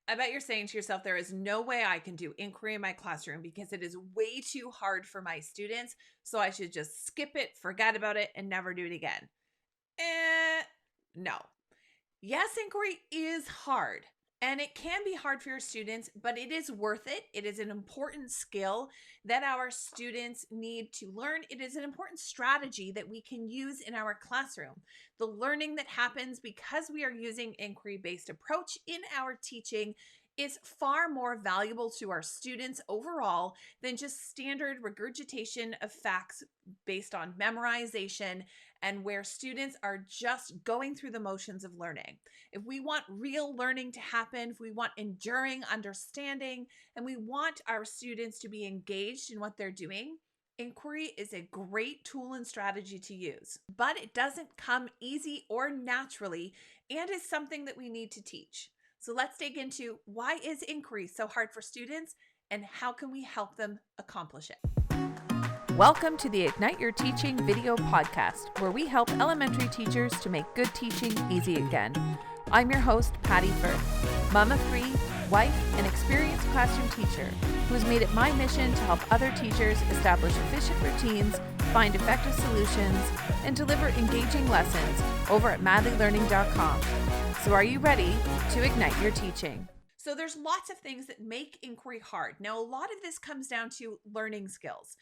I bet you're saying to yourself, there is no way I can do inquiry in my classroom because it is way too hard for my students. So I should just skip it, forget about it, and never do it again. No. Yes, inquiry is hard. And it can be hard for your students, but it is worth it. It is an important skill that our students need to learn. It is an important strategy that we can use in our classroom. The learning that happens because we are using inquiry-based approach in our teaching is far more valuable to our students overall than just standard regurgitation of facts based on memorization and where students are just going through the motions of learning. If we want real learning to happen, if we want enduring understanding, and we want our students to be engaged in what they're doing, inquiry is a great tool and strategy to use. But it doesn't come easy or naturally and is something that we need to teach. So let's dig into why is inquiry so hard for students and how can we help them accomplish it? Welcome to the Ignite Your Teaching video podcast, where we help elementary teachers to make good teaching easy again. I'm your host, Patty Firth, mom of three, wife, and experienced classroom teacher who has made it my mission to help other teachers establish efficient routines, find effective solutions, and deliver engaging lessons over at madlylearning.com. So are you ready to ignite your teaching? So there's lots of things that make inquiry hard. Now, a lot of this comes down to learning skills.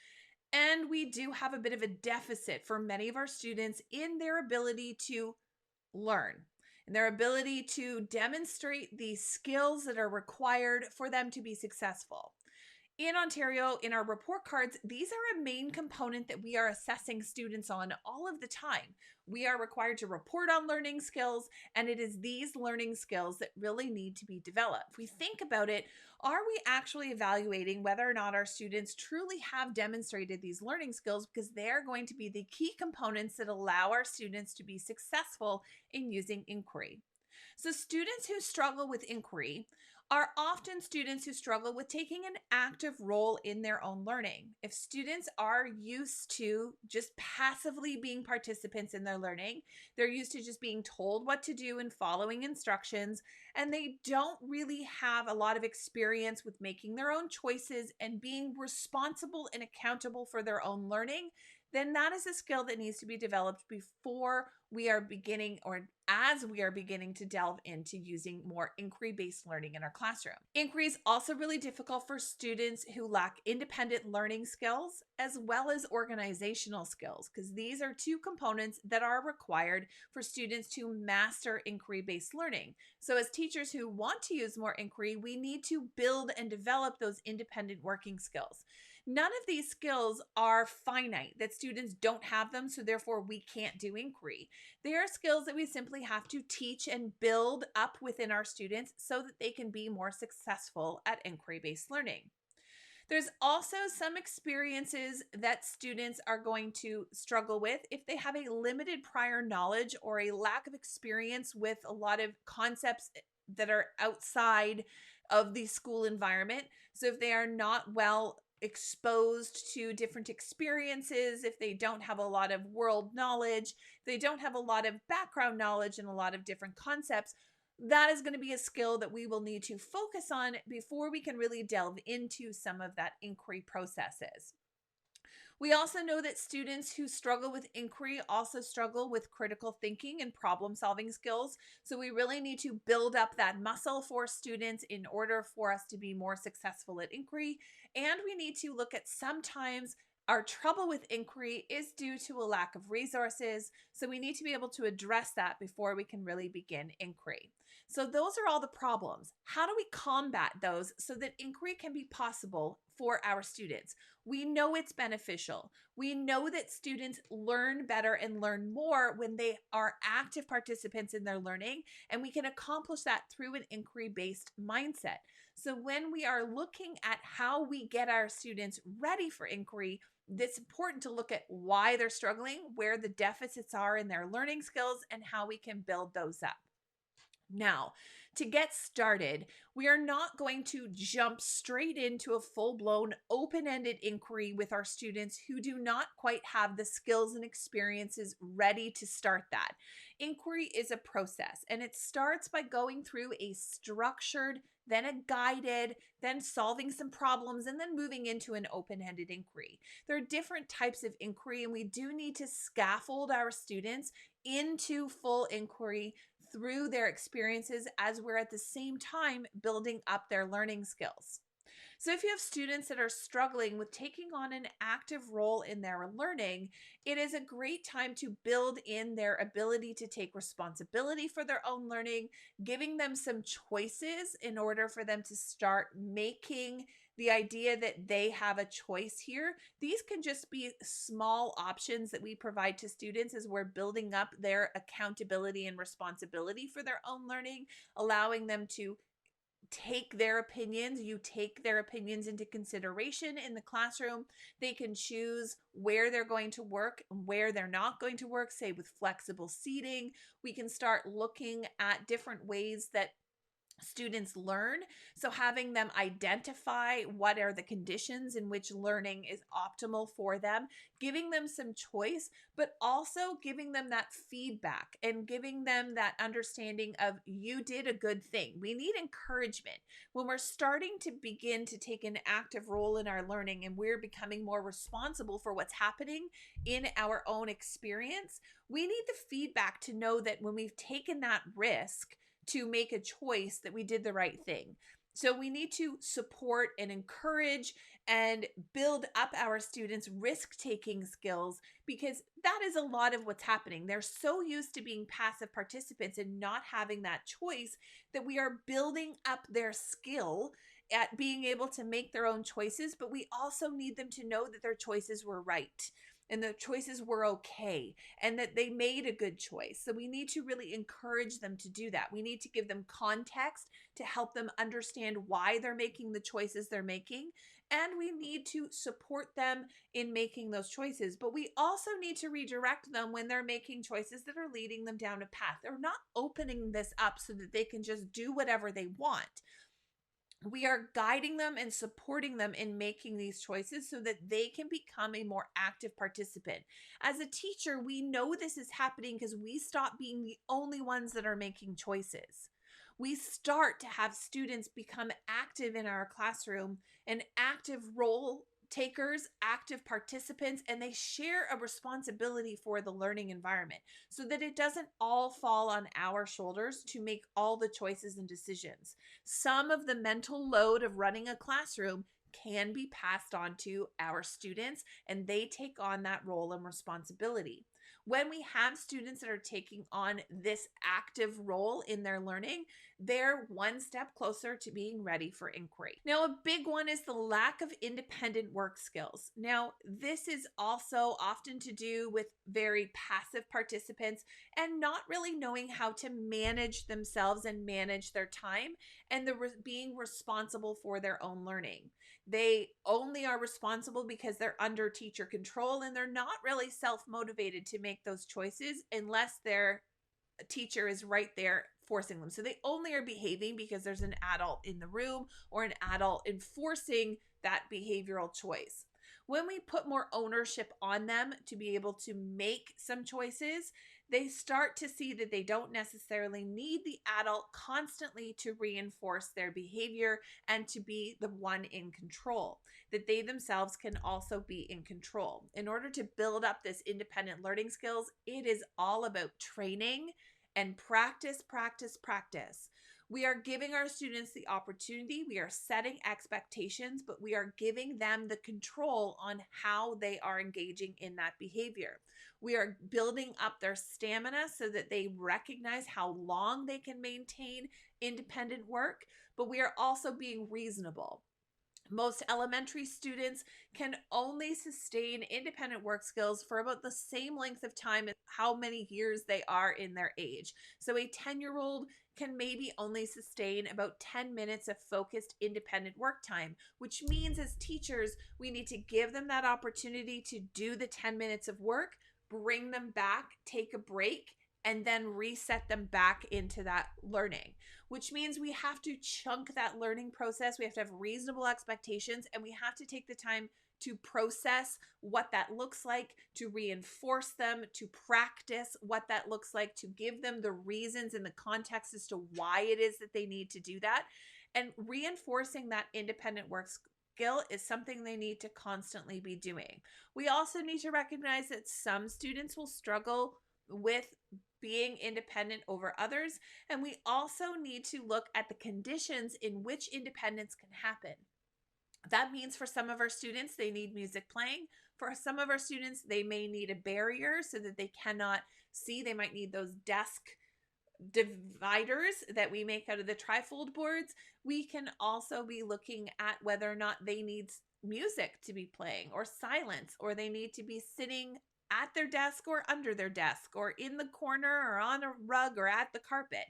And we do have a bit of a deficit for many of our students in their ability to learn and their ability to demonstrate the skills that are required for them to be successful. In Ontario, in our report cards, these are a main component that we are assessing students on all of the time. We are required to report on learning skills, and it is these learning skills that really need to be developed. If we think about it, are we actually evaluating whether or not our students truly have demonstrated these learning skills, because they're going to be the key components that allow our students to be successful in using inquiry. So students who struggle with inquiry are often students who struggle with taking an active role in their own learning. If students are used to just passively being participants in their learning, they're used to just being told what to do and following instructions, and they don't really have a lot of experience with making their own choices and being responsible and accountable for their own learning, then that is a skill that needs to be developed before we are beginning, or as we are beginning to delve into using more inquiry-based learning in our classroom. Inquiry is also really difficult for students who lack independent learning skills as well as organizational skills, because these are two components that are required for students to master inquiry-based learning. So as teachers who want to use more inquiry, we need to build and develop those independent working skills. None of these skills are finite, that students don't have them, so therefore we can't do inquiry. They are skills that we simply have to teach and build up within our students so that they can be more successful at inquiry-based learning. There's also some experiences that students are going to struggle with if they have a limited prior knowledge or a lack of experience with a lot of concepts that are outside of the school environment. So if they are not well exposed to different experiences, if they don't have a lot of world knowledge, they don't have a lot of background knowledge and a lot of different concepts, that is going to be a skill that we will need to focus on before we can really delve into some of that inquiry processes. We also know that students who struggle with inquiry also struggle with critical thinking and problem solving skills. So we really need to build up that muscle for students in order for us to be more successful at inquiry. And we need to look at sometimes our trouble with inquiry is due to a lack of resources. So we need to be able to address that before we can really begin inquiry. So those are all the problems. How do we combat those so that inquiry can be possible for our students? We know it's beneficial. We know that students learn better and learn more when they are active participants in their learning, and we can accomplish that through an inquiry-based mindset. So when we are looking at how we get our students ready for inquiry, it's important to look at why they're struggling, where the deficits are in their learning skills, and how we can build those up. Now, To get started, we are not going to jump straight into a full-blown open-ended inquiry with our students who do not quite have the skills and experiences ready to start that. Inquiry is a process, and it starts by going through a structured, then a guided, then solving some problems, and then moving into an open-ended inquiry. There are different types of inquiry, and we do need to scaffold our students into full inquiry through their experiences as we're at the same time building up their learning skills. So if you have students that are struggling with taking on an active role in their learning, it is a great time to build in their ability to take responsibility for their own learning, giving them some choices in order for them to start making the idea that they have a choice here. These can just be small options that we provide to students as we're building up their accountability and responsibility for their own learning, allowing them to take their opinions. You take their opinions into consideration in the classroom. They can choose where they're going to work and where they're not going to work, say with flexible seating. We can start looking at different ways that students learn. So having them identify what are the conditions in which learning is optimal for them, giving them some choice, but also giving them that feedback and giving them that understanding of you did a good thing. We need encouragement. When we're starting to begin to take an active role in our learning and we're becoming more responsible for what's happening in our own experience, we need the feedback to know that when we've taken that risk to make a choice that we did the right thing. So we need to support and encourage and build up our students' risk-taking skills, because that is a lot of what's happening. They're so used to being passive participants and not having that choice that we are building up their skill at being able to make their own choices, but we also need them to know that their choices were right and the choices were okay and that they made a good choice. So we need to really encourage them to do that. We need to give them context to help them understand why they're making the choices they're making. And we need to support them in making those choices. But we also need to redirect them when they're making choices that are leading them down a path. They're not opening this up so that they can just do whatever they want. We are guiding them and supporting them in making these choices so that they can become a more active participant. As a teacher, we know this is happening because we stop being the only ones that are making choices. We start to have students become active in our classroom, an active role takers, active participants, and they share a responsibility for the learning environment so that it doesn't all fall on our shoulders to make all the choices and decisions. Some of the mental load of running a classroom can be passed on to our students, and they take on that role and responsibility. When we have students that are taking on this active role in their learning, they're one step closer to being ready for inquiry. Now, a big one is the lack of independent work skills. Now, this is also often to do with very passive participants and not really knowing how to manage themselves and manage their time and being responsible for their own learning. They only are responsible because they're under teacher control and they're not really self-motivated to make those choices unless their teacher is right there forcing them. So they only are behaving because there's an adult in the room or an adult enforcing that behavioral choice. When we put more ownership on them to be able to make some choices, they start to see that they don't necessarily need the adult constantly to reinforce their behavior and to be the one in control, that they themselves can also be in control. In order to build up this independent learning skills, it is all about training and practice, practice, practice. We are giving our students the opportunity, we are setting expectations, but we are giving them the control on how they are engaging in that behavior. We are building up their stamina so that they recognize how long they can maintain independent work, but we are also being reasonable. Most elementary students can only sustain independent work skills for about the same length of time as how many years they are in their age. So a 10-year-old can maybe only sustain about 10 minutes of focused independent work time, which means as teachers, we need to give them that opportunity to do the 10 minutes of work, bring them back, take a break, and then reset them back into that learning, which means we have to chunk that learning process. We have to have reasonable expectations, and we have to take the time to process what that looks like, to reinforce them, to practice what that looks like, to give them the reasons and the context as to why it is that they need to do that. And reinforcing that independent work skill is something they need to constantly be doing. We also need to recognize that some students will struggle with being independent over others, and we also need to look at the conditions in which independence can happen. That means for some of our students, they need music playing. For some of our students, they may need a barrier so that they cannot see. They might need those desk dividers that we make out of the trifold boards. We can also be looking at whether or not they need music to be playing, or silence, or they need to be sitting at their desk or under their desk or in the corner or on a rug or at the carpet.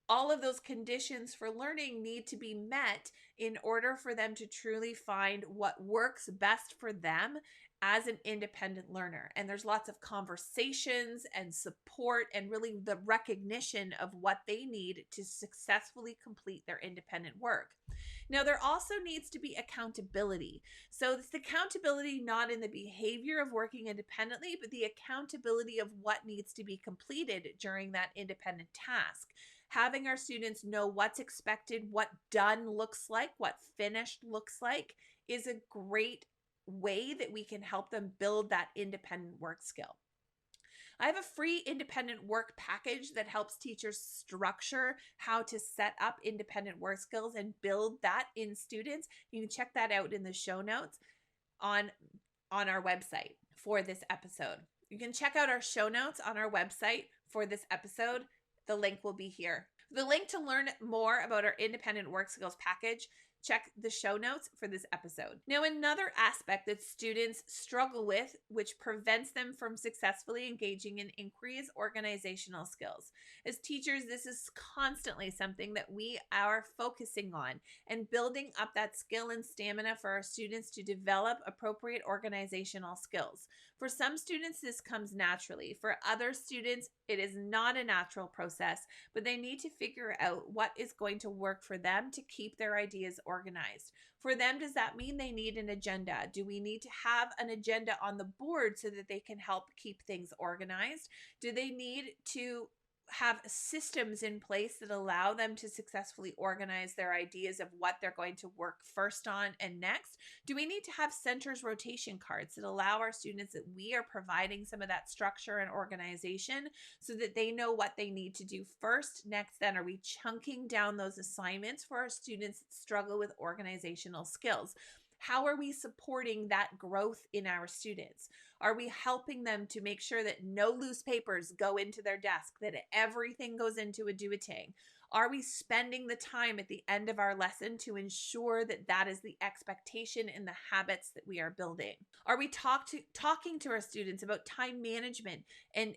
All of those conditions for learning need to be met in order for them to truly find what works best for them as an independent learner. And there's lots of conversations and support and really the recognition of what they need to successfully complete their independent work. Now, there also needs to be accountability. So it's accountability not in the behavior of working independently, but the accountability of what needs to be completed during that independent task. Having our students know what's expected, what done looks like, what finished looks like, is a great way that we can help them build that independent work skill. I have a free independent work package that helps teachers structure how to set up independent work skills and build that in students. You can check that out in the show notes on our website for this episode. You can check out our show notes on our website for this episode. The link will be here. The link to learn more about our independent work skills package, check the show notes for this episode. Now, another aspect that students struggle with, which prevents them from successfully engaging in inquiry, is organizational skills. As teachers, this is constantly something that we are focusing on and building up that skill and stamina for our students to develop appropriate organizational skills. For some students, this comes naturally. For other students, it is not a natural process, but they need to figure out what is going to work for them to keep their ideas organized. For them, does that mean they need an agenda? Do we need to have an agenda on the board so that they can help keep things organized? Do they need to have systems in place that allow them to successfully organize their ideas of what they're going to work first on and next? Do we need to have centers rotation cards that allow our students that we are providing some of that structure and organization so that they know what they need to do first, next, then? Are we chunking down those assignments for our students that struggle with organizational skills? How are we supporting that growth in our students? Are we helping them to make sure that no loose papers go into their desk, that everything goes into a do-a-ting? Are we spending the time at the end of our lesson to ensure that that is the expectation and the habits that we are building? Are we talking to our students about time management and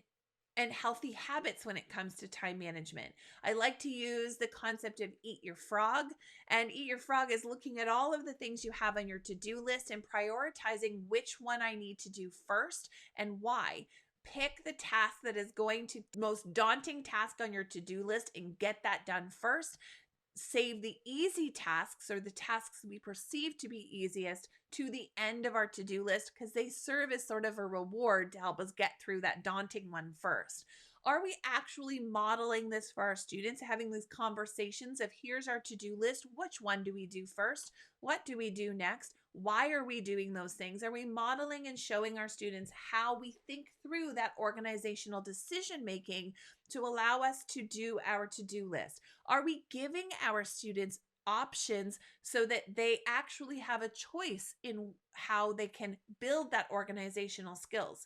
healthy habits when it comes to time management? I like to use the concept of eat your frog. And eat your frog is looking at all of the things you have on your to-do list and prioritizing which one I need to do first and why. Pick the task that is going to most daunting task on your to-do list and get that done first. Save the easy tasks, or the tasks we perceive to be easiest, to the end of our to-do list, because they serve as sort of a reward to help us get through that daunting one first. Are we actually modeling this for our students, having these conversations of here's our to-do list, which one do we do first? What do we do next? Why are we doing those things? Are we modeling and showing our students how we think through that organizational decision making to allow us to do our to-do list? Are we giving our students options so that they actually have a choice in how they can build that organizational skills?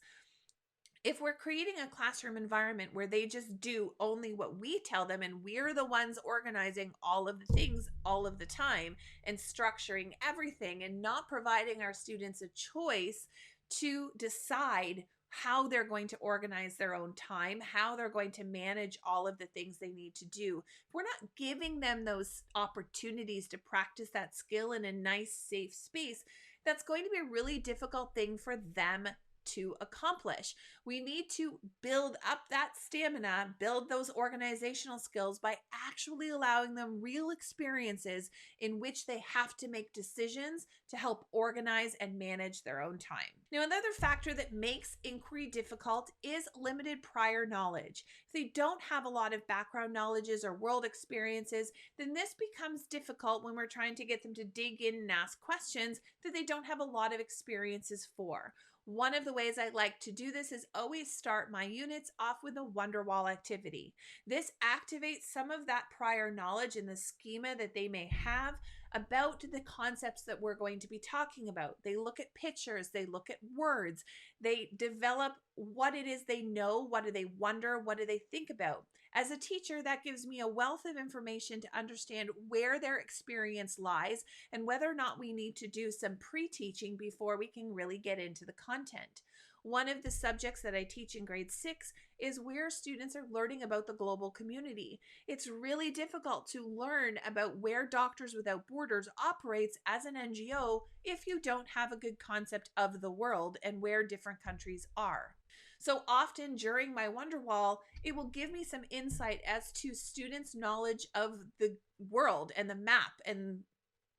If we're creating a classroom environment where they just do only what we tell them and we're the ones organizing all of the things all of the time and structuring everything and not providing our students a choice to decide how they're going to organize their own time, how they're going to manage all of the things they need to do, if we're not giving them those opportunities to practice that skill in a nice, safe space, that's going to be a really difficult thing for them to accomplish. We need to build up that stamina, build those organizational skills by actually allowing them real experiences in which they have to make decisions to help organize and manage their own time. Now, another factor that makes inquiry difficult is limited prior knowledge. If they don't have a lot of background knowledges or world experiences, then this becomes difficult when we're trying to get them to dig in and ask questions that they don't have a lot of experiences for. One of the ways I like to do this is always start my units off with a Wonderwall activity. This activates some of that prior knowledge in the schema that they may have about the concepts that we're going to be talking about. They look at pictures, they look at words, they develop what it is they know, what do they wonder, what do they think about. As a teacher, that gives me a wealth of information to understand where their experience lies and whether or not we need to do some pre-teaching before we can really get into the content. One of the subjects that I teach in grade 6 is where students are learning about the global community. It's really difficult to learn about where Doctors Without Borders operates as an NGO if you don't have a good concept of the world and where different countries are. So often during my Wonderwall, it will give me some insight as to students' knowledge of the world and the map and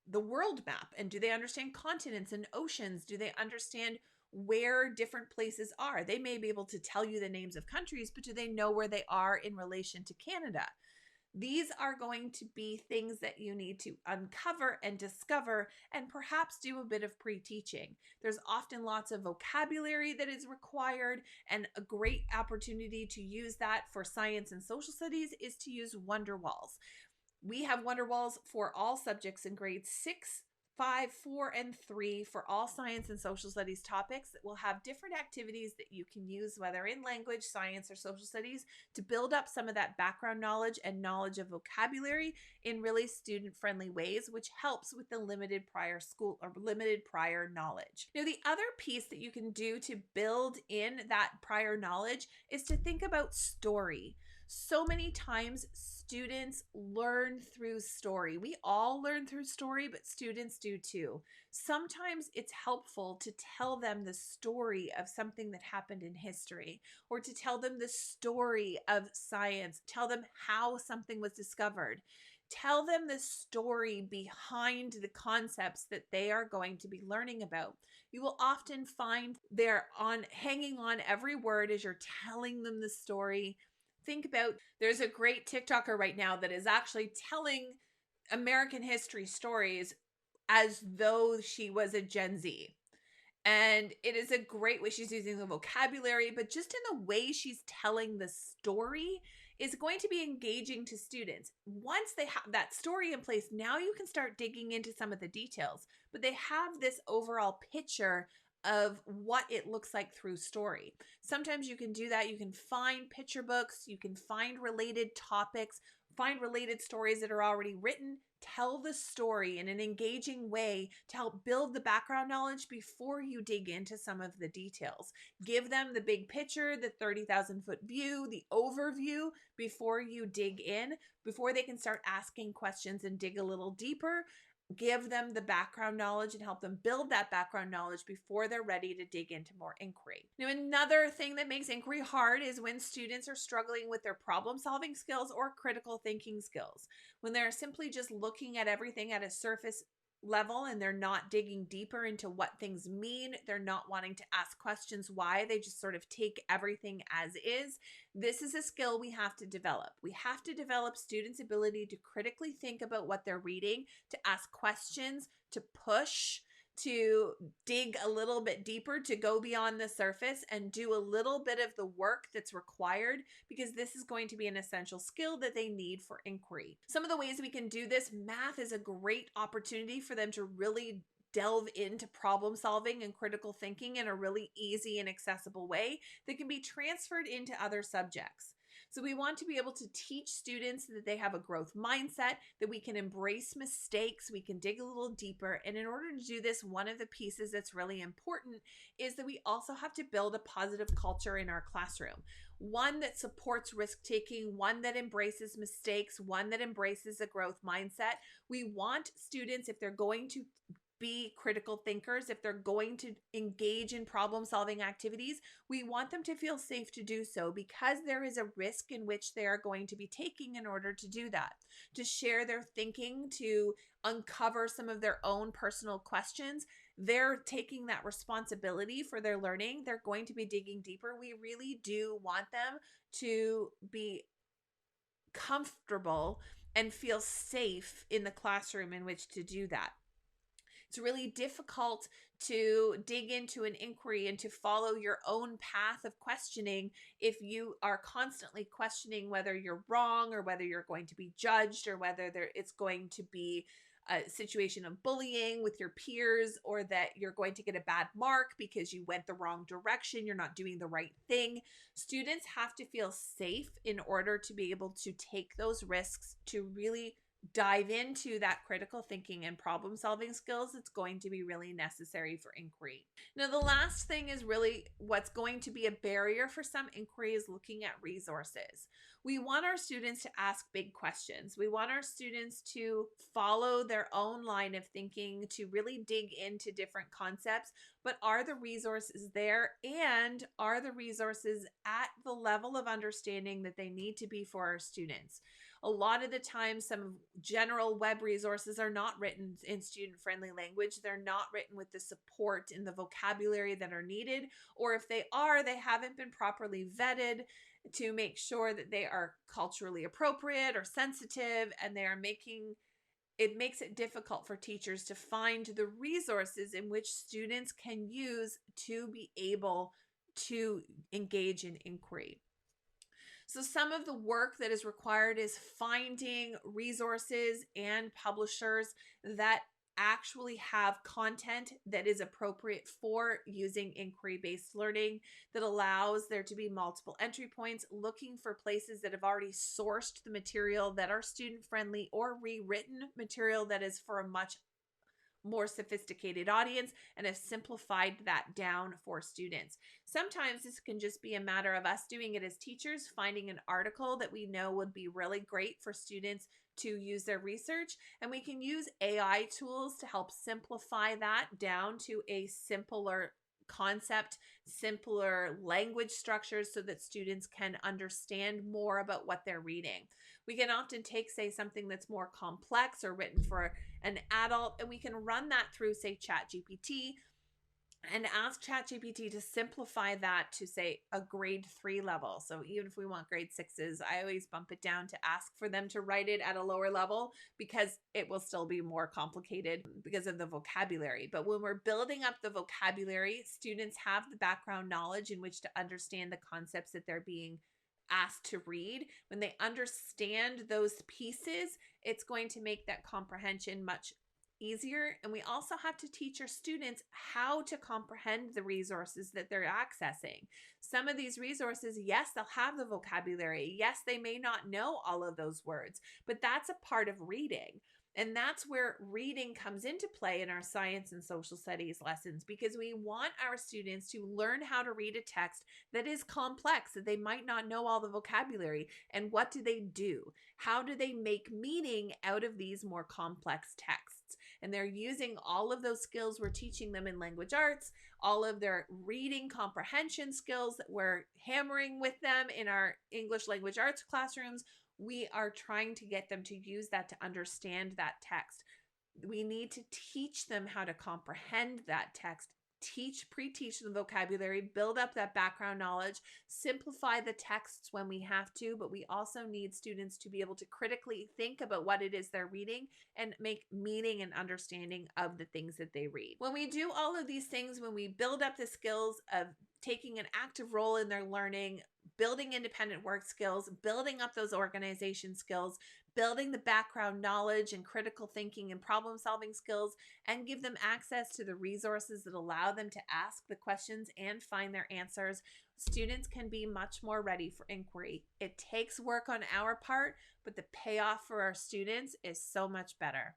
the world map. And do they understand continents and oceans? Do they understand where different places are? They may be able to tell you the names of countries, but do they know where they are in relation to Canada? These are going to be things that you need to uncover and discover and perhaps do a bit of pre-teaching. There's often lots of vocabulary that is required, and a great opportunity to use that for science and social studies is to use Wonderwalls. We have Wonderwalls for all subjects in grades 6, 5, 4, and 3 for all science and social studies topics that will have different activities that you can use, whether in language, science, or social studies, to build up some of that background knowledge and knowledge of vocabulary in really student-friendly ways, which helps with the limited prior knowledge. Now, the other piece that you can do to build in that prior knowledge is to think about story. So many times students learn through story. We all learn through story, but students do too. Sometimes it's helpful to tell them the story of something that happened in history, or to tell them the story of science, tell them how something was discovered. Tell them the story behind the concepts that they are going to be learning about. You will often find they're hanging on every word as you're telling them the story. Think about, there's a great TikToker right now that is actually telling American history stories as though she was a Gen Z. And it is a great way. She's using the vocabulary, but just in the way she's telling the story is going to be engaging to students. Once they have that story in place, now you can start digging into some of the details, but they have this overall picture of what it looks like through story. Sometimes you can do that. You can find picture books, you can find related topics, find related stories that are already written. Tell the story in an engaging way to help build the background knowledge before you dig into some of the details. Give them the big picture, the 30,000-foot view, the overview before you dig in, before they can start asking questions and dig a little deeper. Give them the background knowledge and help them build that background knowledge before they're ready to dig into more inquiry. Now, another thing that makes inquiry hard is when students are struggling with their problem-solving skills or critical thinking skills. When they're simply just looking at everything at a surface level and they're not digging deeper into what things mean, they're not wanting to ask questions why, they just sort of take everything as is. This is a skill we have to develop. We have to develop students' ability to critically think about what they're reading, to ask questions, to push, to dig a little bit deeper, to go beyond the surface and do a little bit of the work that's required, because this is going to be an essential skill that they need for inquiry. Some of the ways we can do this, math is a great opportunity for them to really delve into problem solving and critical thinking in a really easy and accessible way that can be transferred into other subjects. So we want to be able to teach students that they have a growth mindset, that we can embrace mistakes, we can dig a little deeper. And in order to do this, one of the pieces that's really important is that we also have to build a positive culture in our classroom. One that supports risk-taking, one that embraces mistakes, one that embraces a growth mindset. We want students, if they're going to be critical thinkers, if they're going to engage in problem-solving activities, we want them to feel safe to do so, because there is a risk in which they are going to be taking in order to do that, to share their thinking, to uncover some of their own personal questions. They're taking that responsibility for their learning. They're going to be digging deeper. We really do want them to be comfortable and feel safe in the classroom in which to do that. It's really difficult to dig into an inquiry and to follow your own path of questioning if you are constantly questioning whether you're wrong, or whether you're going to be judged, or whether it's going to be a situation of bullying with your peers, or that you're going to get a bad mark because you went the wrong direction, you're not doing the right thing. Students have to feel safe in order to be able to take those risks, to really dive into that critical thinking and problem solving skills. It's going to be really necessary for inquiry. Now, the last thing is really what's going to be a barrier for some inquiry is looking at resources. We want our students to ask big questions. We want our students to follow their own line of thinking, to really dig into different concepts, but are the resources there, and are the resources at the level of understanding that they need to be for our students? A lot of the time, some general web resources are not written in student-friendly language. They're not written with the support and the vocabulary that are needed, or if they are, they haven't been properly vetted to make sure that they are culturally appropriate or sensitive, and it makes it difficult for teachers to find the resources in which students can use to be able to engage in inquiry. So some of the work that is required is finding resources and publishers that actually have content that is appropriate for using inquiry-based learning, that allows there to be multiple entry points, looking for places that have already sourced the material that are student-friendly, or rewritten material that is for a much more sophisticated audience and have simplified that down for students. Sometimes this can just be a matter of us doing it as teachers, finding an article that we know would be really great for students to use their research, and we can use AI tools to help simplify that down to a simpler concept, simpler language structures, so that students can understand more about what they're reading. We can often take, say, something that's more complex or written for an adult, and we can run that through, say, ChatGPT, and ask ChatGPT to simplify that to, say, a grade 3 level. So even if we want grade 6s, I always bump it down to ask for them to write it at a lower level, because it will still be more complicated because of the vocabulary. But when we're building up the vocabulary, students have the background knowledge in which to understand the concepts that they're being asked to read. When they understand those pieces, it's going to make that comprehension much easier. And we also have to teach our students how to comprehend the resources that they're accessing. Some of these resources, yes, they'll have the vocabulary. Yes, they may not know all of those words, but that's a part of reading. And that's where reading comes into play in our science and social studies lessons, because we want our students to learn how to read a text that is complex, that they might not know all the vocabulary. And what do they do? How do they make meaning out of these more complex texts? And they're using all of those skills we're teaching them in language arts, all of their reading comprehension skills that we're hammering with them in our English language arts classrooms. We are trying to get them to use that to understand that text. We need to teach them how to comprehend that text, pre-teach the vocabulary, build up that background knowledge, simplify the texts when we have to, but we also need students to be able to critically think about what it is they're reading and make meaning and understanding of the things that they read. When we do all of these things, when we build up the skills of taking an active role in their learning, building independent work skills, building up those organization skills, building the background knowledge and critical thinking and problem solving skills, and give them access to the resources that allow them to ask the questions and find their answers, students can be much more ready for inquiry. It takes work on our part, but the payoff for our students is so much better.